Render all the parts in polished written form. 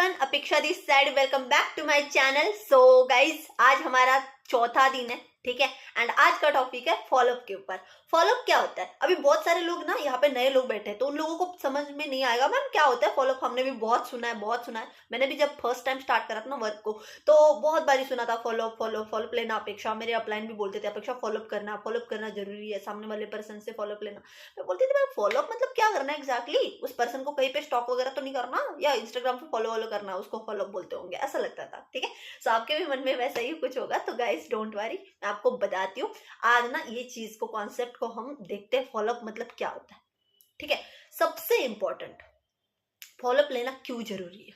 Everyone, Apeksha this side, welcome back to my channel. So guys, आज हमारा चौथा दिन है, ठीक है। एंड आज का टॉपिक है फॉलोअप के ऊपर। फॉलोअप क्या होता है? अभी बहुत सारे लोग ना यहाँ पे नए लोग बैठे हैं, तो उन लोगों को समझ में नहीं आएगा मैम क्या होता है फॉलोअप। हमने भी बहुत सुना है। मैंने भी जब फर्स्ट टाइम स्टार्ट करा था ना वर्क को, तो बहुत बारी सुना था फॉलोअप फॉलोअप फॉलोअप लेना। अपेक्षा, मेरे अपलाइन भी बोलते थे अपेक्षा फॉलोअप करना जरूरी है, सामने वाले पर्सन से फॉलोअप लेना। मैं बोलती थी मैम फॉलोअप मतलब क्या करना है एग्जैक्टली? उस पर्सन को कहीं पे स्टॉक वगैरह तो नहीं करना, या इंस्टाग्राम पे फॉलो करना, उसको फॉलोअप बोलते होंगे, ऐसा लगता था, ठीक है। सो आपके भी मन में वैसा ही कुछ होगा, तो गाइस डोंट वरी, मैं आपको बताती हूँ आज ना ये चीज को, कॉन्सेप्ट को हम देखते हैं फॉलोअप मतलब क्या होता है, ठीक है। सबसे इंपॉर्टेंट, फॉलोअप लेना क्यों जरूरी है,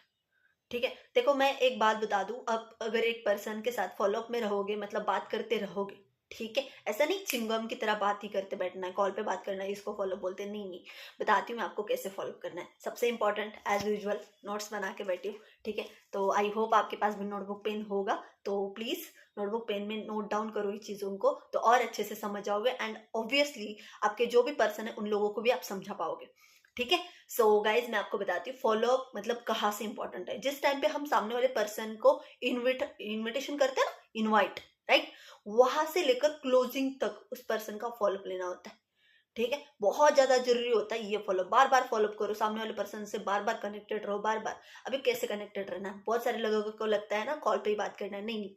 ठीक है। देखो मैं एक बात बता दूं, अब अगर एक पर्सन के साथ फॉलोअप में रहोगे मतलब बात करते रहोगे, ठीक है, ऐसा नहीं चिंगम की तरह बात ही करते बैठना है, कॉल पे बात करना है, इसको फॉलो बोलते हैं, नहीं। बताती हूँ मैं आपको कैसे फॉलो करना है। सबसे इंपॉर्टेंट एज यूजुअल नोट्स बना के बैठी हूँ, ठीक है। तो आई होप आपके पास भी नोटबुक पेन होगा, तो प्लीज नोटबुक पेन में नोट डाउन करो ये चीजों को, तो और अच्छे से समझ जाओगे। एंड ऑब्वियसली आपके जो भी पर्सन है उन लोगों को भी आप समझा पाओगे, ठीक है। सो गाइज मैं आपको बताती हूँ फॉलोअप मतलब कहाँ से इंपॉर्टेंट है। जिस टाइम पे हम सामने वाले पर्सन को इन्विटेशन करते हैं ना, इनवाइट, राइट, वहां से लेकर क्लोजिंग तक उस पर्सन का फॉलोअप लेना होता है, ठीक है। बहुत ज्यादा जरूरी होता है ये फॉलोअप। बार बार फॉलोअप करो, सामने वाले पर्सन से बार बार कनेक्टेड रहो, बार बार। अभी कैसे कनेक्टेड रहना है? बहुत सारे लोगों को लगता है ना कॉल पे ही बात करना है, नहीं।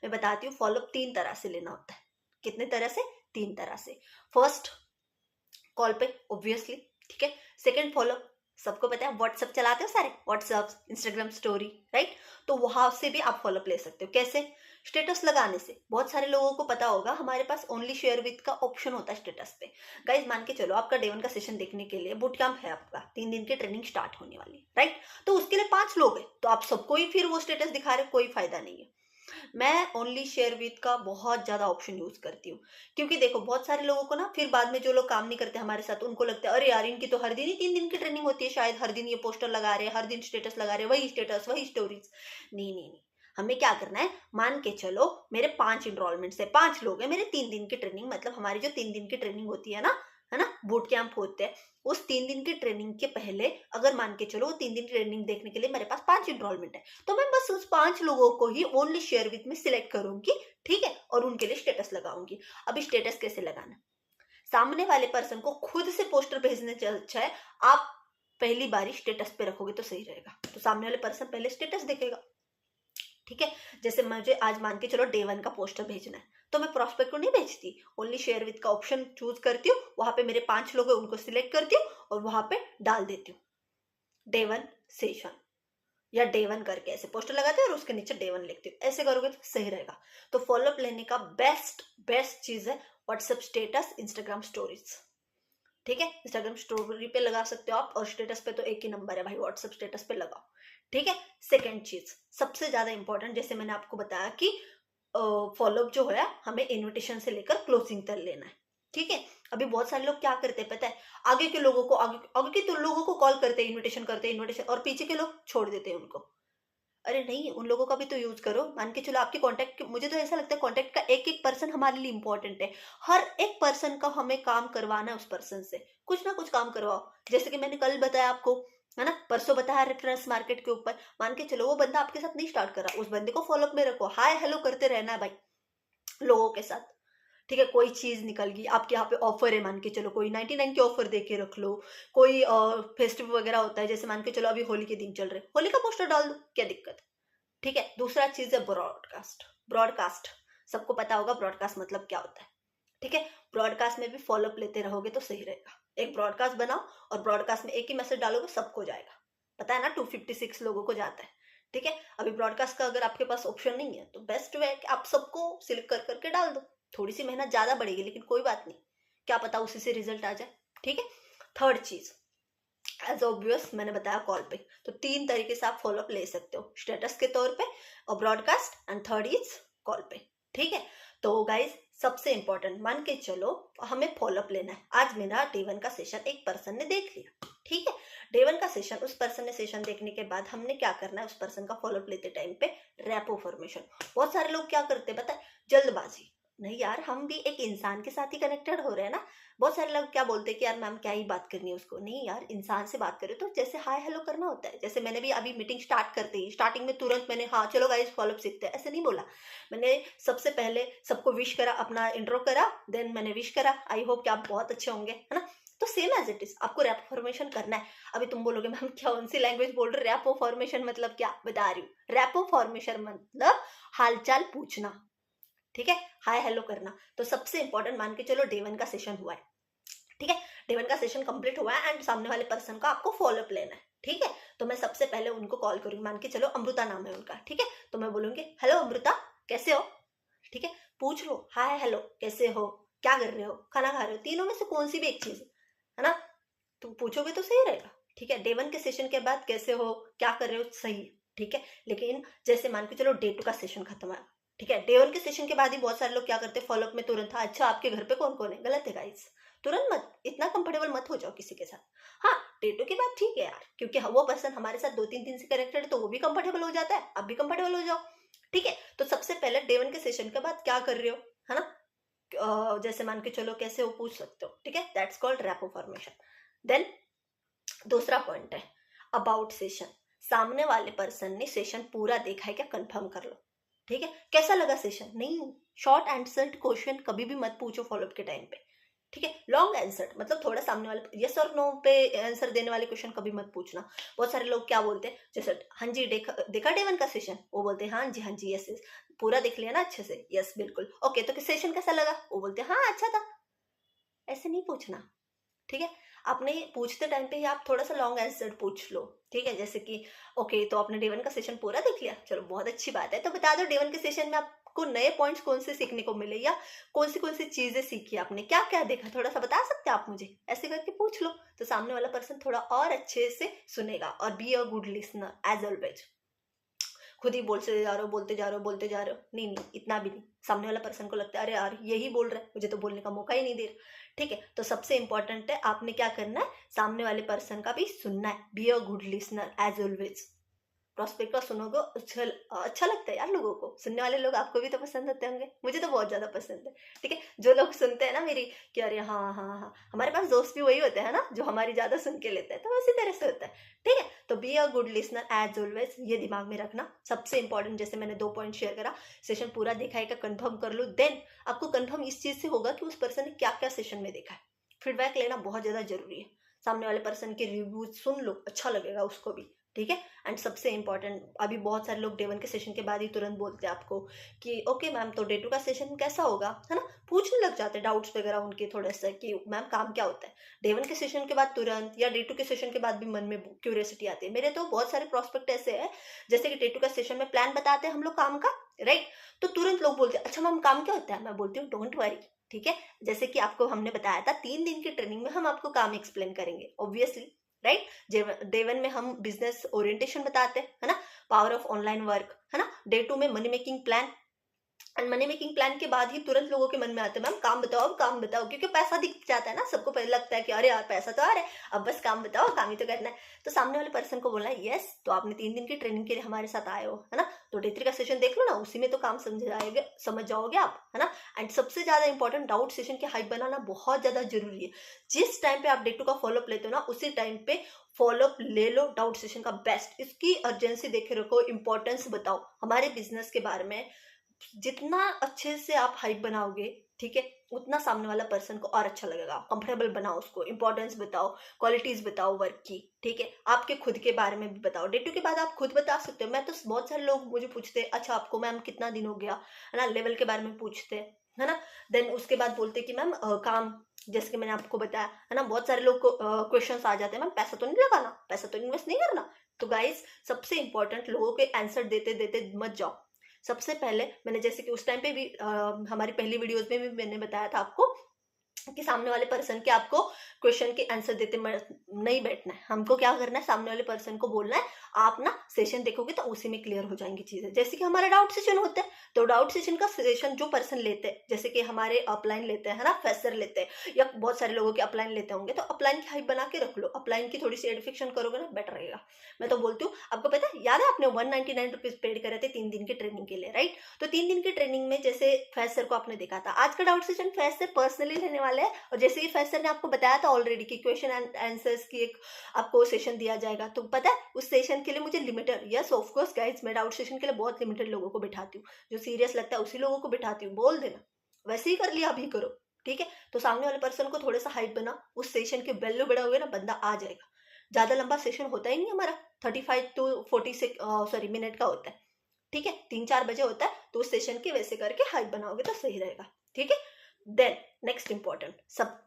मैं बताती हूँ फॉलोअप 3 तरह से लेना होता है। कितने तरह से? 3 तरह से। फर्स्ट, कॉल पे ऑब्वियसली, ठीक है। सेकंड फॉलोअप, सबको पता है व्हाट्सएप चलाते हो सारे, व्हाट्सएप, इंस्टाग्राम स्टोरी, राइट, तो वहां से भी आप फॉलोअप ले सकते हो। कैसे? स्टेटस लगाने से। बहुत सारे लोगों को पता होगा हमारे पास ओनली शेयर विद का ऑप्शन होता है स्टेटस पे। गाइज मान के चलो आपका डे 1 का सेशन देखने के लिए बूट कैंप है, आपका 3 दिन की ट्रेनिंग स्टार्ट होने वाली है, राइट, तो उसके लिए 5 लोग हैं, तो आप सबको ही फिर वो स्टेटस दिखा रहे, कोई फायदा नहीं है। मैं ओनली शेयर विद का बहुत ज्यादा ऑप्शन यूज करती हूँ, क्योंकि देखो बहुत सारे लोगों को ना फिर बाद में, जो लोग काम नहीं करते हमारे साथ, उनको लगता है अरे यार इनकी तो हर दिन ही 3 दिन की ट्रेनिंग होती है, शायद हर दिन ये पोस्टर लगा रहे हैं, हर दिन स्टेटस लगा रहे हैं, वही स्टेटस वही स्टोरीज। नहीं, हमें क्या करना है, मान के चलो मेरे 5 इनरोलमेंट है, 5 लोग हैं, मेरे 3 दिन की ट्रेनिंग, मतलब हमारी जो 3 दिन की ट्रेनिंग होती है ना, बूट कैंप होते हैं, उस 3 दिन की ट्रेनिंग के पहले अगर मान के चलो वो 3 दिन की ट्रेनिंग देखने के लिए मेरे पास 5 इनरोलमेंट है, तो मैं बस उस 5 लोगों को ही ओनली शेयर विद में सिलेक्ट करूंगी, ठीक है, और उनके लिए स्टेटस लगाऊंगी। अब स्टेटस कैसे लगाना? सामने वाले पर्सन को खुद से पोस्टर भेजने से अच्छा है आप पहली बारी स्टेटस पे रखोगे तो सही रहेगा, तो सामने वाले पर्सन पहले स्टेटस देखेगा, ठीक है। जैसे मुझे आज मान के चलो डे 1 का पोस्टर भेजना है, तो मैं प्रोस्पेक्ट को नहीं भेजती, ओनली शेयर विद का ऑप्शन चूज करती हूँ, वहां पे मेरे 5 लोग हैं उनको सिलेक्ट करती हूँ और वहां पे डाल देती हूँ डे 1 सेशन, या डे 1 करके ऐसे पोस्टर लगाते हैं और उसके नीचे डे 1 लिखती हूँ। ऐसे करोगे तो सही रहेगा। तो फॉलोअप लेने का बेस्ट चीज है व्हाट्सएप स्टेटस, इंस्टाग्राम स्टोरीज, ठीक है। इंस्टाग्राम स्टोरी पे लगा सकते हो आप, और स्टेटस पे तो एक ही नंबर है भाई, व्हाट्सएप स्टेटस पे लगाओ, ठीक है। सेकेंड चीज सबसे ज्यादा इंपॉर्टेंट, जैसे मैंने आपको बताया कि फॉलोअप जो है हमें इन्विटेशन से लेकर क्लोजिंग तक लेना है, ठीक है। अभी बहुत सारे लोग क्या करते हैं पता है, आगे के लोगों को आगे के तो लोगों को कॉल करते हैं, इन्विटेशन, और पीछे के लोग छोड़ देते हैं उनको। अरे नहीं, उन लोगों का भी तो यूज करो। मान के चलो आपके कांटेक्ट, मुझे तो ऐसा लगता है कांटेक्ट का एक एक पर्सन हमारे लिए इंपॉर्टेंट है। हर एक पर्सन का हमें काम करवाना है, उस पर्सन से कुछ ना कुछ काम करवाओ। जैसे कि मैंने कल बताया आपको, है ना, परसों बताया रेफरेंस मार्केट के ऊपर। मान के चलो वो बंदा आपके साथ नहीं स्टार्ट कर रहा, उस बंदे को फॉलोअप में रखो, हाय हेलो करते रहना है भाई लोगों के साथ, ठीक है। कोई चीज निकल गई आपके यहाँ पे, ऑफर है, मान के चलो कोई 99 की ऑफर दे के रख लो, कोई फेस्टिवल वगैरह होता है, जैसे मान के चलो अभी होली के दिन चल रहे, होली का पोस्टर डाल दो, क्या दिक्कत है, ठीक है। दूसरा चीज है ब्रॉडकास्ट। ब्रॉडकास्ट सबको पता होगा ब्रॉडकास्ट मतलब क्या होता है, ठीक है। ब्रॉडकास्ट में भी फॉलोअप लेते रहोगे तो सही रहेगा। एक ब्रॉडकास्ट बनाओ और ब्रॉडकास्ट में एक ही मैसेज डालोगे, सबको जाएगा, पता है ना, 256 लोगों को जाता है, ठीक है। अभी ब्रॉडकास्ट का अगर आपके पास ऑप्शन नहीं है तो बेस्ट वे है कि आप सबको सिलेक्ट कर करके डाल दो। थोड़ी सी मेहनत ज्यादा बढ़ेगी लेकिन कोई बात नहीं, क्या पता उसी से रिजल्ट आ जाए, ठीक है। थर्ड चीज, एज ऑब्वियस मैंने बताया कॉल पे, तो 3 तरीके से आप फॉलोअप ले सकते हो, स्टेटस के तौर पे और broadcast, and third is call पे, ठीक है। तो गाइज सबसे इंपॉर्टेंट, मान के चलो हमें फॉलोअप लेना है। आज मेरा डे 1 का सेशन एक पर्सन ने देख लिया, ठीक है। डे 1 का सेशन, उस पर्सन ने सेशन देखने के बाद हमने क्या करना है, उस पर्सन का फॉलोअप लेते टाइम पे रैपो फॉर्मेशन। बहुत सारे लोग क्या करते हैं पता है, जल्दबाजी, नहीं यार, हम भी एक इंसान के साथ ही कनेक्टेड हो रहे हैं ना। बहुत सारे लोग क्या बोलते हैं कि यार मैम क्या ही बात करनी है उसको, नहीं यार, इंसान से बात करो तो जैसे हाय हेलो करना होता है। जैसे मैंने भी अभी मीटिंग स्टार्ट करते ही स्टार्टिंग में तुरंत मैंने हाँ चलो गाइस फॉलोअप सीखते हैं ऐसे नहीं बोला। मैंने सबसे पहले सबको विश करा, अपना इंट्रो करा, देन मैंने विश करा, आई होप कि आप बहुत अच्छे होंगे, है ना। तो सेम एज इट इज आपको रैप फॉर्मेशन करना है। अभी तुम बोलोगे मैम क्या कौन सी लैंग्वेज बोल रहे, रैपो फॉर्मेशन मतलब क्या, बता रही हूँ। रैपो फॉर्मेशन मतलब हालचाल पूछना, ठीक है, हाय हेलो करना। तो सबसे इंपॉर्टेंट मान के चलो डे 1 का सेशन हुआ है, ठीक है, डे 1 का सेशन कंप्लीट हुआ है एंड सामने वाले पर्सन का आपको फॉलोअप लेना है, ठीक है। तो मैं सबसे पहले उनको कॉल करूंगी, मान के चलो अमृता नाम है उनका, ठीक है। तो मैं बोलूंगी हेलो अमृता कैसे हो, ठीक है, पूछ लो हाय हेलो कैसे हो, क्या कर रहे हो, खाना खा रहे हो, तीनों में से कौन सी भी एक चीज है ना, तुम पूछोगे तो सही रहेगा, ठीक है। डे 1 के सेशन के बाद कैसे हो क्या कर रहे हो सही है, ठीक है। लेकिन जैसे मान के चलो डे 2 का सेशन खत्म है, ठीक है, डे 1 के सेशन के बाद ही बहुत सारे लोग क्या करते हैं फॉलोअप में तुरंत, हाँ अच्छा आपके घर पे कौन कौन है, गलत है गाइस। तुरंत मत, इतना कंफर्टेबल मत हो जाओ किसी के साथ। हाँ डे 2 के बाद ठीक है यार, क्योंकि वो पर्सन हमारे साथ 2-3 दिन से कनेक्टेड है तो वो भी कंफर्टेबल हो जाता है, आप भी कंफर्टेबल हो जाओ, ठीक है। तो सबसे पहले डे 1 के सेशन के बाद क्या कर रहे हो, है ना, जैसे मान के चलो कैसे हो पूछ सकते हो, ठीक है, that's called rapport formation. Then दूसरा पॉइंट है अबाउट सेशन। सामने वाले पर्सन ने सेशन पूरा देखा है क्या, कंफर्म कर लो, ठीक है। कैसा लगा सेशन, नहीं, शॉर्ट आंसर्ड क्वेश्चन कभी भी मत पूछो फॉलोअप के टाइम पे, ठीक है। लॉन्ग आंसर मतलब थोड़ा सामने वाले यस और नो पे आंसर देने वाले क्वेश्चन कभी मत पूछना। बहुत सारे लोग क्या बोलते हैं, जैसे हाँ जी देखा देखा डे 1 का सेशन, वो बोलते हैं हाँ जी यस यस, पूरा देख लिया ना अच्छे से, यस बिल्कुल ओके, तो सेशन कैसा लगा, वो बोलते हैं हाँ अच्छा था। ऐसे नहीं पूछना, ठीक है। आपने पूछते टाइम पे ही आप थोड़ा सा लॉन्ग आंसर पूछ लो, ठीक है, जैसे कि ओके तो आपने डे 1 का सेशन पूरा देख लिया, चलो बहुत अच्छी बात है, तो बता दो डे 1 के सेशन में आपको नए पॉइंट्स कौन से सीखने को मिले, या कौन सी चीजें सीखी आपने, क्या क्या देखा, थोड़ा सा बता सकते हैं आप मुझे, ऐसे करके पूछ लो। तो सामने वाला पर्सन थोड़ा और अच्छे से सुनेगा। और be a good listener as always, खुद ही बोलते जा रहे हो बोलते जा रहे हो बोलते जा रहे हो, नहीं नहीं इतना भी नहीं, सामने वाला पर्सन को लगता है अरे यार यही बोल रहा है, मुझे तो बोलने का मौका ही नहीं दे रहा, ठीक है। तो सबसे इंपॉर्टेंट है आपने क्या करना है, सामने वाले पर्सन का भी सुनना है, be a good listener as always. Prospect का सुनोगे अच्छा, अच्छा लगता है यार लोगों को, सुनने वाले लोग आपको भी तो पसंद होते होंगे, मुझे तो बहुत ज्यादा पसंद है, ठीक है। जो लोग सुनते हैं ना मेरी कि अरे हाँ हाँ हाँ, हमारे पास दोस्त भी वही होते हैं ना जो हमारी ज्यादा सुन के लेते हैं, तो उसी तरह से होता है, ठीक है। तो be a good listener as always, ये दिमाग में रखना सबसे इंपॉर्टेंट। जैसे मैंने 2 पॉइंट शेयर करा, सेशन पूरा देखा है क्या कंफर्म कर लो, देन आपको कंफर्म इस चीज से होगा कि उस पर्सन ने क्या क्या सेशन में देखा है। फीडबैक लेना बहुत ज्यादा जरूरी है, सामने वाले पर्सन के रिव्यूज सुन लो, अच्छा लगेगा उसको भी, ठीक है। एंड सबसे इंपॉर्टेंट, अभी बहुत सारे लोग डे 1 के सेशन के बाद ही तुरंत बोलते हैं आपको कि ओके मैम तो डे 2 का सेशन कैसा होगा, है ना, पूछने लग जाते हैं डाउट्स वगैरह उनके थोड़े से कि मैम काम क्या होता है। डे 1 के सेशन के बाद तुरंत या डे 2 के सेशन के बाद भी मन में क्यूरियोसिटी आती है। मेरे तो बहुत सारे प्रोस्पेक्ट ऐसे है, जैसे कि डे 2 का सेशन में प्लान बताते हैं हम लोग काम का, राइट, तो तुरंत लोग बोलते हैं अच्छा मैम काम क्या होता है, मैं बोलती हूँ डोंट वरी, ठीक है। जैसे कि आपको हमने बताया था 3 दिन की ट्रेनिंग में हम आपको काम एक्सप्लेन करेंगे ऑब्वियसली, राइट। डे 1 में हम बिजनेस ओरिएंटेशन बताते हैं, है ना, पावर ऑफ ऑनलाइन वर्क, है ना। डे 2 में money making plan, and money making plan के बाद ही तुरंत लोगों के मन में आता है मैम काम बताओ, अब काम बताओ, क्योंकि पैसा दिख जाता है ना सबको, पहले लगता है कि अरे यार पैसा तो आ रहा है, अब बस काम बताओ, काम ही तो करना है। तो सामने वाले पर्सन को बोलना है यस तो आपने 3 दिन की ट्रेनिंग के लिए हमारे साथ आए हो, है ना, तो डे 3 का सेशन देख लो ना, उसी में तो काम समझ जाओगे आप, है ना। एंड सबसे ज्यादा इंपॉर्टेंट, डाउट सेशन की हाइप बनाना बहुत ज्यादा जरूरी है। जिस टाइम पे आप डे 2 का फॉलोअप लेते हो ना, उसी टाइम पे फॉलोअप ले लो डाउट सेशन का बेस्ट, इसकी अर्जेंसी देखे रखो, इंपॉर्टेंस बताओ हमारे बिजनेस के बारे में। जितना अच्छे से आप हाइप बनाओगे, ठीक है, उतना सामने वाला पर्सन को और अच्छा लगेगा। कंफर्टेबल बनाओ उसको, इंपॉर्टेंस बताओ, क्वालिटीज बताओ वर्क की, ठीक है। आपके खुद के बारे में भी बताओ, डे 2 के बाद आप खुद बता सकते हो। मैं तो बहुत सारे लोग मुझे पूछते हैं अच्छा आपको मैम कितना दिन हो गया, है ना, लेवल के बारे में पूछते हैं, है ना। देन उसके बाद बोलते कि मैम काम, जैसे कि मैंने आपको बताया, है ना, बहुत सारे लोग को क्वेश्चन आ जाते हैं मैम पैसा तो नहीं लगाना, पैसा तो इन्वेस्ट नहीं करना। तो गाइस सबसे इंपॉर्टेंट, लोगों के आंसर देते देते मत जाओ। सबसे पहले मैंने जैसे कि उस टाइम पे भी हमारी पहली वीडियोस में भी मैंने बताया था आपको कि सामने वाले पर्सन के आपको क्वेश्चन के आंसर देते नहीं बैठना है, हमको क्या करना है, सामने वाले पर्सन को बोलना है आप ना सेशन देखोगे तो उसी में क्लियर हो जाएंगी चीजें। जैसे कि हमारा डाउट सेशन होता है, तो डाउट सेशन का सेशन जो पर्सन लेते हैं, जैसे कि हमारे अपलाइन लेते हैं, है ना, फ्रेशर लेते हैं, या बहुत सारे लोगों के अपलाइन लेते होंगे, तो अपलाइन की हाइप बना के रख लो, अपलाइन की थोड़ी सी एडिफिक्शन करोगे ना बेटर रहेगा। मैं तो बोलती हूँ, आपको पता है याद है आपने 199 रुपीज पेड करे थे 3 दिन की ट्रेनिंग के लिए, राइट? तो 3 दिन की ट्रेनिंग में जैसे फैज सर को आपने देखा था, आज का doubt session Faiz sir personally लेने वाले हैं। और जैसे कि फैज सर ने आपको बताया था ऑलरेडी कि क्वेश्चन एंड आंसर्स की एक आपको सेशन दिया जाएगा, तो पता है उस सेशन के लिए मुझे लिमिटेड, यस ऑफकोर्स गाइज, मैं डाउट सेशन के लिए बहुत लिमिटेड लोगों को बिठाती हूँ, जो सीरियस लगता है उसी लोगों को बिठाती हूँ। बोल देना वैसे ही कर लिया अभी करो, ठीक है? तो सामने वाले पर्सन को थोड़ा सा हाइप बना, उस सेशन के वैल्यू बढ़ा हुए ना, बंदा आ जाएगा। ज्यादा लंबा सेशन होता ही नहीं हमारा, 35 to 40 मिनट का होता है, ठीक है? 3-4 बजे होता है, तो उस सेशन के वैसे करके हाइप बनाओगे तो सही रहेगा, ठीक है? देन नेक्स्ट इंपॉर्टेंट,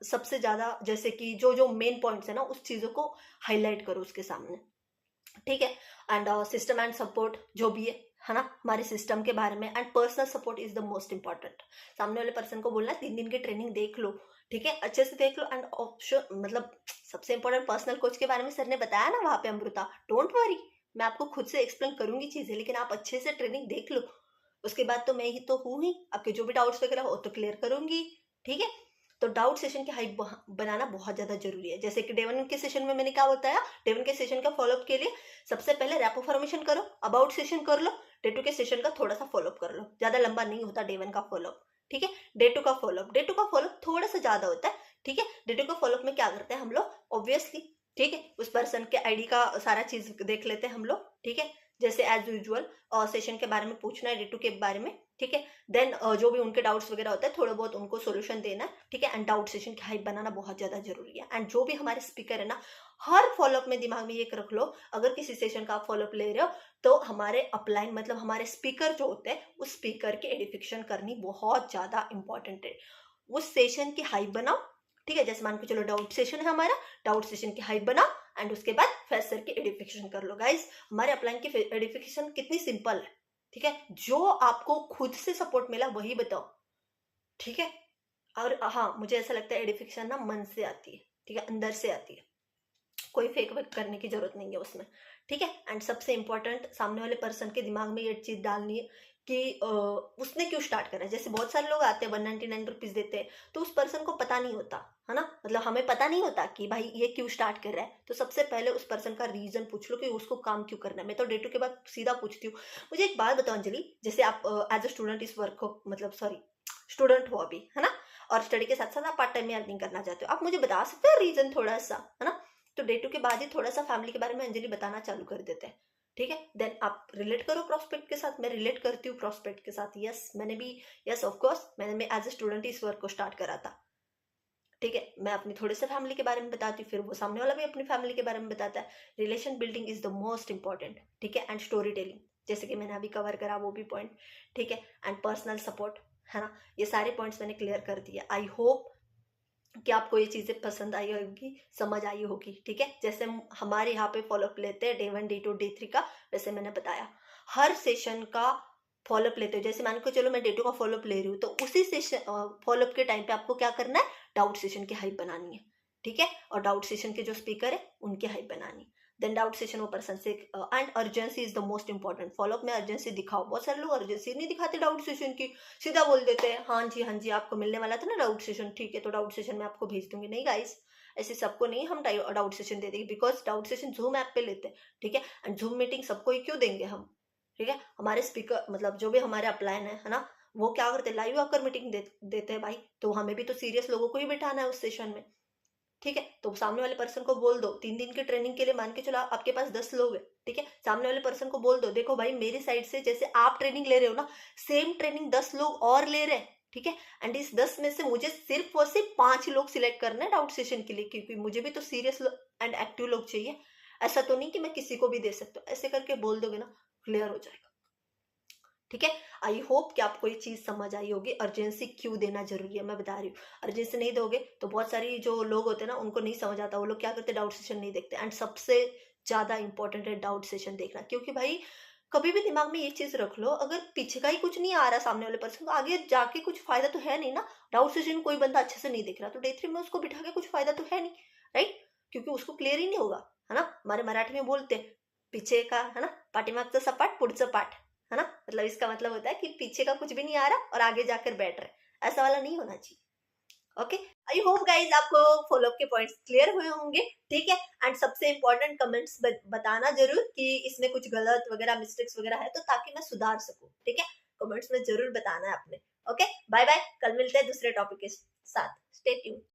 सबसे ज्यादा जैसे कि जो जो मेन पॉइंट्स है ना, उस चीजों को हाईलाइट करो उसके सामने, ठीक है? एंड सिस्टम एंड सपोर्ट जो भी है ना, हमारे सिस्टम के बारे में, and personal support is the most important. सामने वाले पर्सन को बोलना 3 दिन की ट्रेनिंग देख लो, ठीक है? अच्छे से देख लो। एंड ऑप्शन मतलब सबसे इंपॉर्टेंट पर्सनल कोच के बारे में सर ने बताया ना वहां पे अमृता, डोंट वरी, मैं आपको खुद से एक्सप्लेन करूंगी चीजें, लेकिन आप अच्छे से ट्रेनिंग देख लो। उसके बाद तो मैं ही तो हूँ ही, आपके जो भी डाउट्स वगैरह हो तो क्लियर करूंगी, ठीक है? तो डाउट सेशन की हाइप बनाना बहुत ज्यादा जरूरी है। जैसे कि डे 1 के सेशन में मैंने क्या बताया, डे 1 के सेशन का फॉलोअप के लिए सबसे पहले रैपो फॉर्मेशन करो, अबाउट सेशन कर लो, डे 2 के सेशन का थोड़ा सा फॉलोअप कर लो, ज्यादा लंबा नहीं होता डे 1 का फॉलोअप, ठीक है? डे 2 का फॉलोअप थोड़ा सा ज्यादा होता है, ठीक है? डे 2 का फॉलोअप में क्या करते हैं हम लोग, ऑब्वियसली, ठीक है, उस पर्सन के आईडी का सारा चीज देख लेते हैं हम लोग, ठीक है? जैसे एज यूजुअल सेशन के बारे में पूछना है, डे 2 के बारे में, ठीक है? देन जो भी उनके डाउट्स वगैरह होता है थोड़ा बहुत उनको सोल्यूशन देना है, ठीक है? एंड डाउट सेशन की हाइप बनाना बहुत ज्यादा जरूरी है। एंड जो भी हमारे स्पीकर है ना, हर फॉलोअप में दिमाग में ये रख लो, अगर किसी सेशन का आप फॉलोअप ले रहे हो तो हमारे अपलाइन मतलब हमारे स्पीकर जो होते हैं, उस स्पीकर की एडिफिकेशन करनी बहुत ज्यादा इंपॉर्टेंट है। उस सेशन की हाइप बनाओ, ठीक है? जैसे मान के चलो डाउट सेशन है हमारा, डाउट सेशन की हाइप बनाओ एंड उसके बाद फैज सर की एडिफिकेशन कर लो। गाइस हमारे अपलाइन की एडिफिकेशन कितनी सिंपल है, ठीक है? जो आपको खुद से सपोर्ट मिला वही बताओ, ठीक है? और हाँ, मुझे ऐसा लगता है एडिफिकेशन ना मन से आती है, ठीक है? अंदर से आती है, कोई फेक वेक करने की जरूरत नहीं है उसमें, ठीक है? एंड सबसे इंपॉर्टेंट, सामने वाले पर्सन के दिमाग में ये चीज डालनी है कि उसने क्यों स्टार्ट करा है। जैसे बहुत सारे लोग आते हैं 199 रुपीज देते हैं, तो उस पर्सन को पता नहीं होता है ना, मतलब हमें पता नहीं होता कि भाई ये क्यों स्टार्ट कर रहा है। तो सबसे पहले उस पर्सन का रीजन पूछ लो कि उसको काम क्यों करना है। मैं तो डे 2 के बाद सीधा पूछती हूँ, मुझे एक बात बताओ अंजलि, जैसे आप एज अ स्टूडेंट इस वर्क को मतलब सॉरी स्टूडेंट हो अभी, है ना, और स्टडी के साथ साथ आप पार्ट टाइम में अर्निंग करना चाहते हो, आप मुझे बता सकते हो रीजन थोड़ा सा, है ना? तो डे 2 के बाद ही थोड़ा सा फैमिली के बारे में अंजलि बताना चालू कर देते हैं, ठीक है? देन आप रिलेट करो प्रॉस्पेक्ट के साथ, मैं रिलेट करती हूँ प्रॉस्पेक्ट के साथ, यस मैंने भी, यस ऑफ कोर्स मैंने एज ए स्टूडेंट इस वर्क को स्टार्ट करा था, ठीक है? मैं अपनी थोड़े से फैमिली के बारे में बताती हूँ, फिर वो सामने वाला भी अपनी फैमिली के बारे में बताता है। Relation building is the most important, ठीक है? एंड स्टोरी टेलिंग, जैसे कि मैंने अभी कवर करा वो भी पॉइंट, ठीक है? एंड पर्सनल सपोर्ट, है ना, ये सारे पॉइंट्स मैंने क्लियर कर दिए। आई होप कि आपको ये चीजें पसंद आई होगी, समझ आई होगी, ठीक है? जैसे हमारे यहाँ पे फॉलोअप लेते हैं डे 1 डे 2 डे 3 का, वैसे मैंने बताया हर सेशन का फॉलोअप लेते हो। जैसे मान को चलो मैं डे 2 का फॉलोअप ले रही हूँ, तो उसी सेशन फॉलोअप के टाइम पे आपको क्या करना है, डाउट सेशन की हाइप बनानी है, ठीक है? और डाउट सेशन के जो स्पीकर है उनकी हाइप बनानी है। देन डाउट सेशन वो पर्सन से, and urgency is the most important. Follow up में अर्जेंसी दिखाओ, बहुत सारे लोग अर्जेंसी नहीं दिखाते डाउट सेशन की, सीधा बोल देते हैं हाँ जी हाँ जी आपको मिलने वाला था ना डाउट सेशन, ठीक है तो डाउट सेशन में आपको भेज दूंगी। नहीं गाइस, ऐसे सबको नहीं हम डाउट सेशन दे देंगे, because doubt session zoom app पे लेते हैं, ठीक है? एंड जूम मीटिंग सबको ही क्यों देंगे हम, ठीक है? हमारे स्पीकर मतलब जो भी हमारे अपलाइन है ना, वो क्या करते हैं, लाइव आकर मीटिंग देते हैं भाई, तो हमें भी तो सीरियस लोगों को ही बिठाना है उस सेशन में, ठीक है? तो सामने वाले पर्सन को बोल दो 3 दिन की ट्रेनिंग के लिए मान के चलो आपके पास 10 लोग हैं, ठीक है? सामने वाले पर्सन को बोल दो देखो भाई मेरी साइड से जैसे आप ट्रेनिंग ले रहे हो ना, सेम ट्रेनिंग 10 लोग और ले रहे हैं, ठीक है? एंड इस 10 में से मुझे सिर्फ और सिर्फ 5 लोग सिलेक्ट करना है डाउट सेशन के लिए, क्योंकि मुझे भी तो सीरियस एंड एक्टिव लोग चाहिए। ऐसा तो नहीं कि मैं किसी को भी दे सकता हूँ। ऐसे करके बोल दोगे ना, क्लियर हो जाएगा, ठीक है? आई होप कि आपको ये चीज समझ आई होगी, अर्जेंसी क्यों देना जरूरी है। मैं बता रही हूँ, अर्जेंसी नहीं दोगे तो बहुत सारी जो लोग होते हैं ना उनको नहीं समझ आता, वो लोग क्या करते हैं डाउट सेशन नहीं देखते। एंड सबसे ज्यादा इंपॉर्टेंट है डाउट सेशन देखना, क्योंकि भाई कभी भी दिमाग में ये चीज रख लो, अगर पीछे का ही कुछ नहीं आ रहा सामने वाले पर्सन को, आगे जाके कुछ फायदा तो है नहीं ना। डाउट सेशन कोई बंदा अच्छे से नहीं देख रहा तो डे 3 में उसको बिठा के कुछ फायदा तो है नहीं, राइट? क्योंकि उसको क्लियर ही नहीं होगा, है ना? हमारे मराठी में बोलते हैं पीछे का है ना पाठीमागचं सपाट पुढचं पाठ, है ना? मतलब इसका मतलब होता है कि पीछे का कुछ भी नहीं आ रहा और आगे जाकर बैठ रहे, ऐसा वाला नहीं होना चाहिए। ओके, आई होप गाइज आपको फॉलोअप के पॉइंट्स क्लियर हुए होंगे, ठीक है। एंड सबसे इंपॉर्टेंट कमेंट्स बताना जरूर कि इसमें कुछ गलत वगैरह मिस्टेक्स वगैरह है तो ताकि मैं सुधार सकूं, ठीक है। कमेंट्स में जरूर बताना है आपने। ओके, बाय बाय, कल मिलते हैं दूसरे टॉपिक के साथ। Stay tuned.